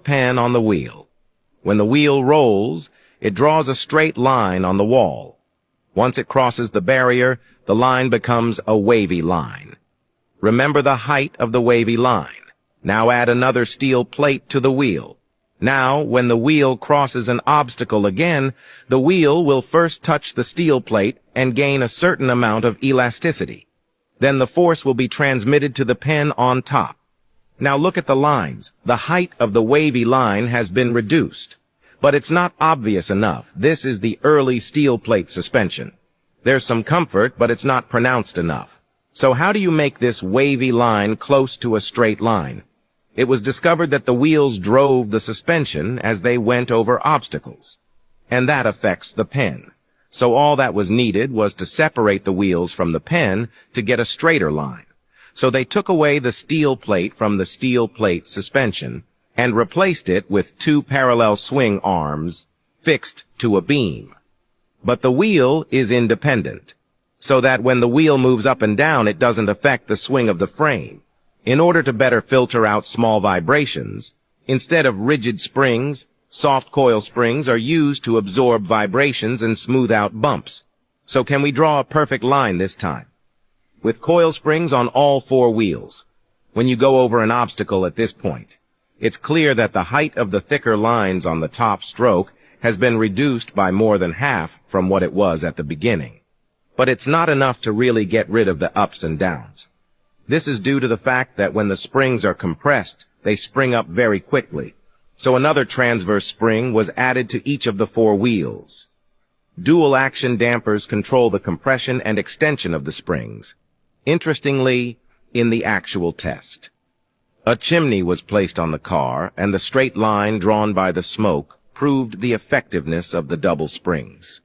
pen on the wheel. When the wheel rolls, it draws a straight line on the wall. Once it crosses the barrier, the line becomes a wavy line. Remember the height of the wavy line. Now add another steel plate to the wheel. Now, when the wheel crosses an obstacle again, the wheel will first touch the steel plate and gain a certain amount of elasticity. Then the force will be transmitted to the pen on top. Now look at the lines. The height of the wavy line has been reduced. But it's not obvious enough. This is the early steel plate suspension. There's some comfort, but it's not pronounced enough. So how do you make this wavy line close to a straight line? It was discovered that the wheels drove the suspension as they went over obstacles. And that affects the pen. So all that was needed was to separate the wheels from the pen to get a straighter line. So they took away the steel plate from the steel plate suspension and replaced it with two parallel swing arms fixed to a beam. But the wheel is independent, so that when the wheel moves up and down, it doesn't affect the swing of the frame. In order to better filter out small vibrations, instead of rigid springs, soft coil springs are used to absorb vibrations and smooth out bumps. So can we draw a perfect line this time? With coil springs on all four wheels, when you go over an obstacle at this point, it's clear that the height of the thicker lines on the top stroke has been reduced by more than half from what it was at the beginning. But it's not enough to really get rid of the ups and downs. This is due to the fact that when the springs are compressed, they spring up very quickly. So another transverse spring was added to each of the four wheels. Dual action dampers control the compression and extension of the springs. Interestingly, in the actual test, a chimney was placed on the car, and the straight line drawn by the smoke proved the effectiveness of the double springs.